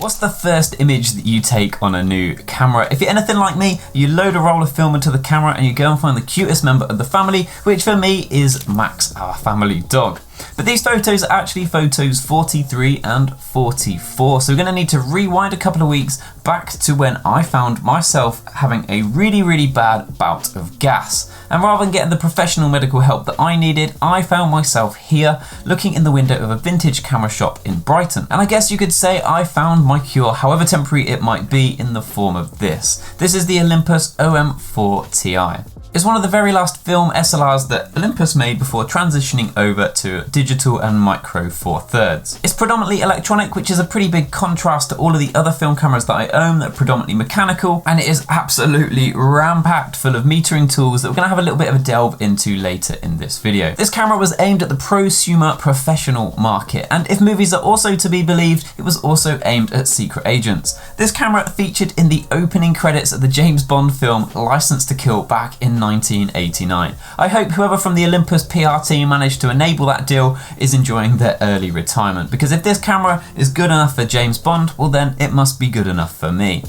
What's the first image that you take on a new camera? If you're anything like me, you load a roll of film into the camera and you go and find the cutest member of the family, which for me is Max, our family dog. But these photos are actually photos 43 and 44, so we're going to need to rewind a couple of weeks back to when I found myself having a really bad bout of gas. And rather than getting the professional medical help that I needed, I found myself here looking in the window of a vintage camera shop in Brighton. And I guess you could say I found my cure, however temporary it might be, in the form of this. This is the Olympus OM-4 Ti. It's one of the very last film SLRs that Olympus made before transitioning over to digital and micro 4/3. It's predominantly electronic, which is a pretty big contrast to all of the other film cameras that I own that are predominantly mechanical, and it is absolutely ram-packed full of metering tools that we're going to have a little bit of a delve into later in this video. This camera was aimed at the prosumer professional market, and if movies are also to be believed, it was also aimed at secret agents. This camera featured in the opening credits of the James Bond film License to Kill back in 1989. I hope whoever from the Olympus PR team managed to enable that deal is enjoying their early retirement, because if this camera is good enough for James Bond, well then it must be good enough for me.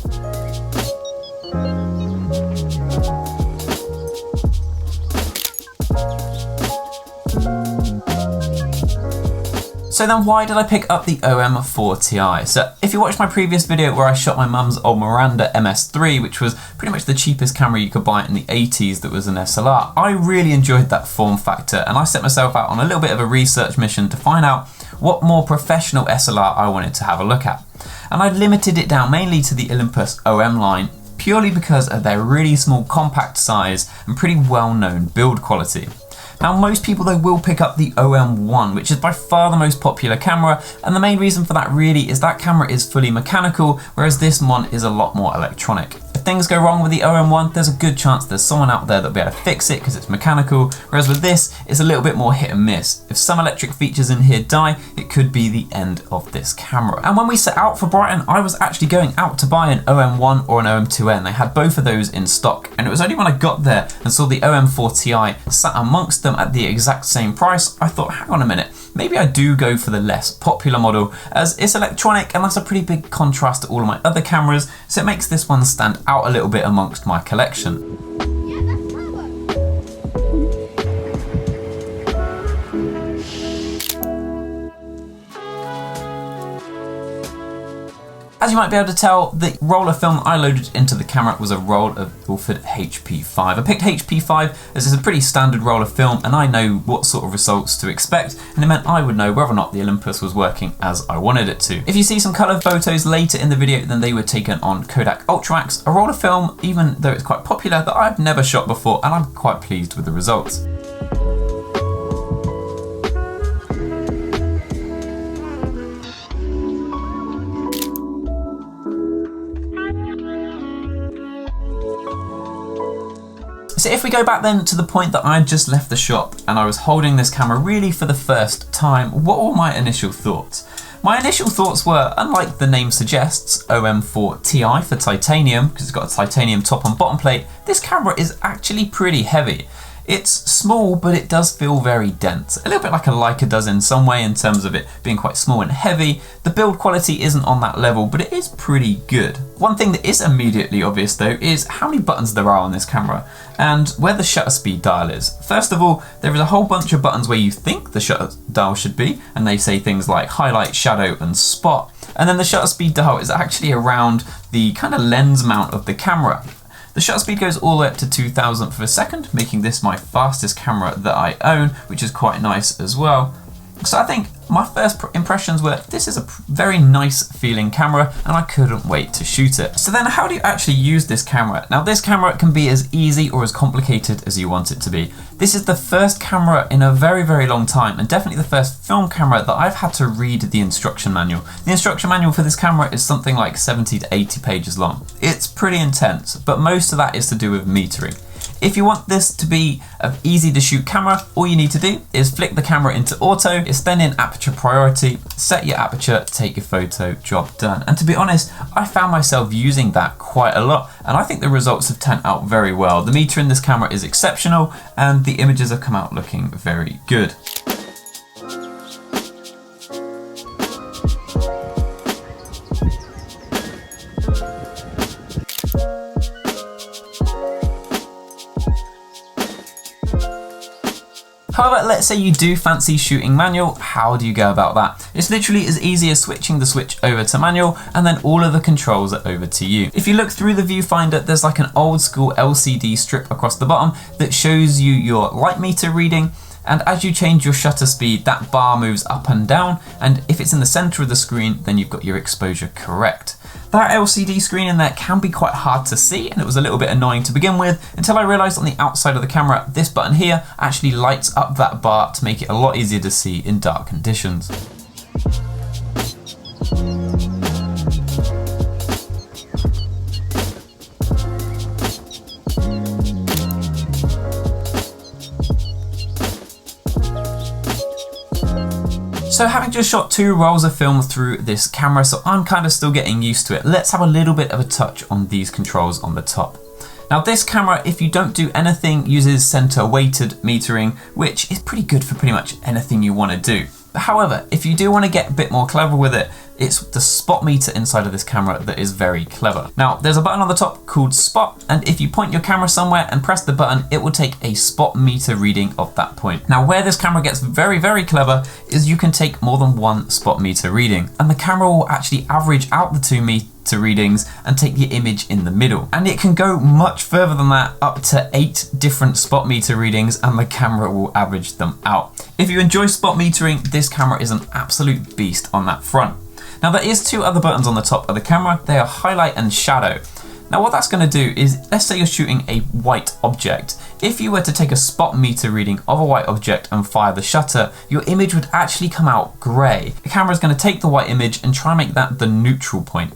So then why did I pick up the OM-4 Ti? So if you watched my previous video where I shot my mum's old Miranda MS3, which was pretty much the cheapest camera you could buy in the 80s that was an SLR, I really enjoyed that form factor, and I set myself out on a little bit of a research mission to find out what more professional SLR I wanted to have a look at. And I limited it down mainly to the Olympus OM line, purely because of their really small compact size and pretty well-known build quality. Now most people though will pick up the OM-1, which is by far the most popular camera, and the main reason for that really is that camera is fully mechanical, whereas this one is a lot more electronic. If things go wrong with the OM-1, there's a good chance there's someone out there that'll be able to fix it because it's mechanical, whereas with this, it's a little bit more hit and miss. If some electric features in here die, it could be the end of this camera. And when we set out for Brighton, I was actually going out to buy an OM-1 or an OM-2N. They had both of those in stock, and it was only when I got there and saw the OM-4 Ti sat amongst them at the exact same price, I thought, hang on a minute, maybe I do go for the less popular model, as it's electronic and that's a pretty big contrast to all of my other cameras, so it makes this one stand out a little bit amongst my collection. As you might be able to tell, the roll of film I loaded into the camera was a roll of Ilford HP5. I picked HP5 as it's a pretty standard roll of film, and I know what sort of results to expect, and it meant I would know whether or not the Olympus was working as I wanted it to. If you see some colour photos later in the video, then they were taken on Kodak Ultramax, a roll of film, even though it's quite popular, that I've never shot before, and I'm quite pleased with the results. So if we go back then to the point that I just left the shop and I was holding this camera really for the first time, what were my initial thoughts? My initial thoughts were, unlike the name suggests, OM-4 Ti for titanium, because it's got a titanium top and bottom plate, this camera is actually pretty heavy. It's small, but it does feel very dense. A little bit like a Leica does in some way in terms of it being quite small and heavy. The build quality isn't on that level, but it is pretty good. One thing that is immediately obvious though is how many buttons there are on this camera and where the shutter speed dial is. First of all, there is a whole bunch of buttons where you think the shutter dial should be, and they say things like highlight, shadow, and spot. And then the shutter speed dial is actually around the kind of lens mount of the camera. The shutter speed goes all the way up to 2000th of a second, making this my fastest camera that I own, which is quite nice as well. So I think my first impressions were, this is a very nice feeling camera and I couldn't wait to shoot it. So then how do you actually use this camera? Now this camera can be as easy or as complicated as you want it to be. This is the first camera in a very long time, and definitely the first film camera that I've had to read the instruction manual. The instruction manual for this camera is something like 70 to 80 pages long. It's pretty intense, but most of that is to do with metering. If you want this to be an easy to shoot camera, all you need to do is flick the camera into auto, it's then in aperture priority, set your aperture, take your photo, job done. And to be honest, I found myself using that quite a lot, and I think the results have turned out very well. The meter in this camera is exceptional, and the images have come out looking very good. But let's say you do fancy shooting manual, how do you go about that? It's literally as easy as switching the switch over to manual and then all of the controls are over to you. If you look through the viewfinder, there's like an old school LCD strip across the bottom that shows you your light meter reading, and as you change your shutter speed, that bar moves up and down, and if it's in the center of the screen, then you've got your exposure correct. That LCD screen in there can be quite hard to see, and it was a little bit annoying to begin with until I realized on the outside of the camera, this button here actually lights up that bar to make it a lot easier to see in dark conditions. So having just shot 2 rolls of film through this camera, so I'm kind of still getting used to it, let's have a little bit of a touch on these controls on the top. Now this camera, if you don't do anything, uses center weighted metering, which is pretty good for pretty much anything you want to do. However, if you do want to get a bit more clever with it, it's the spot meter inside of this camera that is very clever. Now, there's a button on the top called spot, and if you point your camera somewhere and press the button, it will take a spot meter reading of that point. Now, where this camera gets very, very clever is you can take more than 1 spot meter reading, and the camera will actually average out the 2 meter readings and take the image in the middle. And it can go much further than that, up to 8 different spot meter readings, and the camera will average them out. If you enjoy spot metering, this camera is an absolute beast on that front. Now there is 2 other buttons on the top of the camera. They are highlight and shadow. Now what that's going to do is, let's say you're shooting a white object. If you were to take a spot meter reading of a white object and fire the shutter, your image would actually come out grey. The camera is going to take the white image and try and make that the neutral point.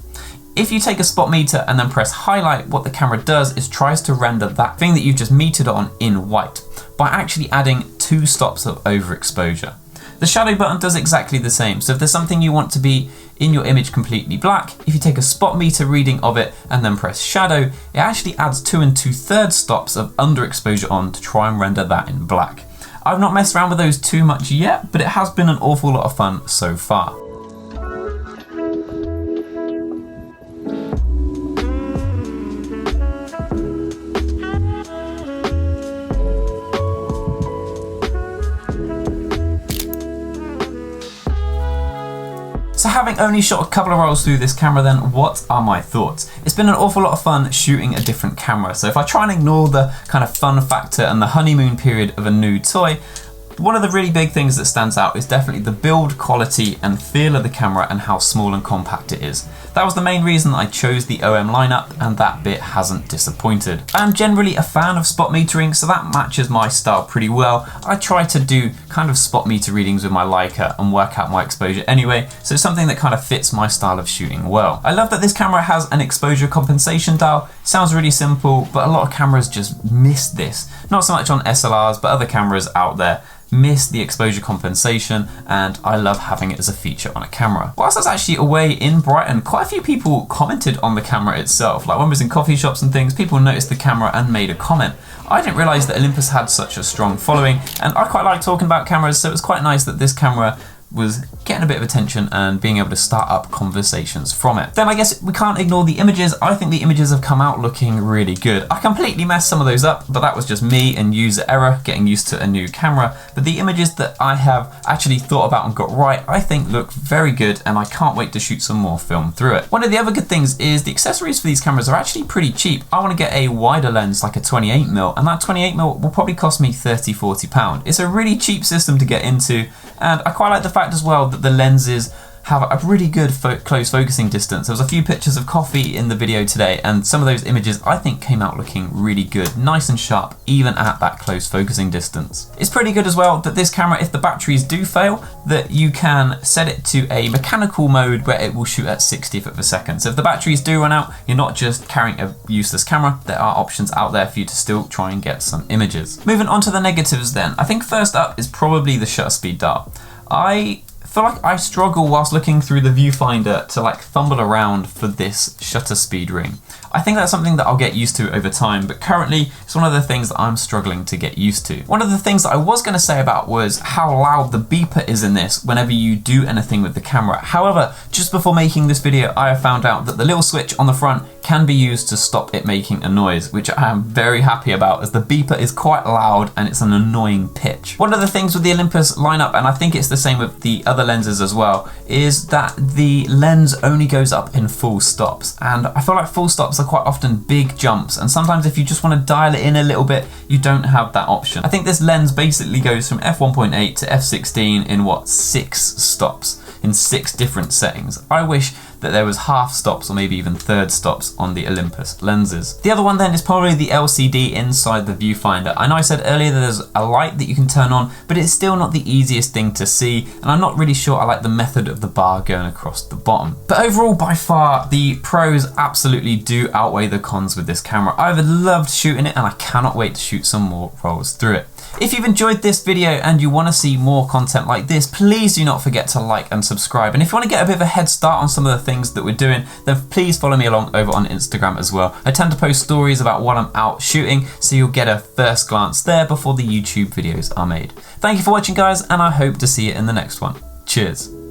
If you take a spot meter and then press highlight, what the camera does is tries to render that thing that you've just metered on in white by actually adding 2 stops of overexposure. The shadow button does exactly the same. So if there's something you want to be in your image completely black, if you take a spot meter reading of it and then press shadow, it actually adds 2 2/3 stops of underexposure on to try and render that in black. I've not messed around with those too much yet, but it has been an awful lot of fun so far. So having only shot a couple of rolls through this camera then, what are my thoughts? It's been an awful lot of fun shooting a different camera. So if I try and ignore the kind of fun factor and the honeymoon period of a new toy, one of the really big things that stands out is definitely the build quality and feel of the camera and how small and compact it is. That was the main reason I chose the OM lineup, and that bit hasn't disappointed. I'm generally a fan of spot metering, so that matches my style pretty well. I try to do kind of spot meter readings with my Leica and work out my exposure anyway, so it's something that kind of fits my style of shooting well. I love that this camera has an exposure compensation dial. Sounds really simple, but a lot of cameras just miss this. Not so much on SLRs, but other cameras out there miss the exposure compensation, and I love having it as a feature on a camera. Whilst I was actually away in Brighton, quite a few people commented on the camera itself. Like when I was in coffee shops and things, people noticed the camera and made a comment. I didn't realise that Olympus had such a strong following, and I quite like talking about cameras, so it was quite nice that this camera was getting a bit of attention and being able to start up conversations from it. Then I guess we can't ignore the images. I think the images have come out looking really good. I completely messed some of those up, but that was just me and user error, getting used to a new camera. But the images that I have actually thought about and got right, I think look very good, and I can't wait to shoot some more film through it. One of the other good things is the accessories for these cameras are actually pretty cheap. I want to get a wider lens, like a 28mm, and that 28mm will probably cost me £30–40. It's a really cheap system to get into, and I quite like the fact as well that the lenses have a really good close focusing distance. There was a few pictures of coffee in the video today, and some of those images I think came out looking really good, nice and sharp, even at that close focusing distance. It's pretty good as well that this camera, if the batteries do fail, that you can set it to a mechanical mode where it will shoot at 60th of a second. So if the batteries do run out, you're not just carrying a useless camera. There are options out there for you to still try and get some images. Moving on to the negatives then. I think first up is probably the shutter speed dial. I feel like I struggle whilst looking through the viewfinder to like fumble around for this shutter speed ring. I think that's something that I'll get used to over time, but currently it's one of the things that I'm struggling to get used to. One of the things that I was going to say about was how loud the beeper is in this whenever you do anything with the camera. However, just before making this video, I have found out that the little switch on the front can be used to stop it making a noise, which I am very happy about, as the beeper is quite loud and it's an annoying pitch. One of the things with the Olympus lineup, and I think it's the same with the other lenses as well, is that the lens only goes up in full stops, and I feel like full stops are quite often big jumps, and sometimes if you just want to dial it in a little bit, you don't have that option. I think this lens basically goes from f1.8 to f16 in what, 6 stops, in 6 different settings. I wish that there was half stops or maybe even third stops on the Olympus lenses. The other one then is probably the LCD inside the viewfinder. I know I said earlier that there's a light that you can turn on, but it's still not the easiest thing to see, and I'm not really sure I like the method of the bar going across the bottom. But overall, by far, the pros absolutely do outweigh the cons with this camera. I've loved shooting it and I cannot wait to shoot some more rolls through it. If you've enjoyed this video and you want to see more content like this, please do not forget to like and subscribe. And if you want to get a bit of a head start on some of the things that we're doing, then please follow me along over on Instagram as well. I tend to post stories about what I'm out shooting, so you'll get a first glance there before the YouTube videos are made. Thank you for watching, guys, and I hope to see you in the next one. Cheers.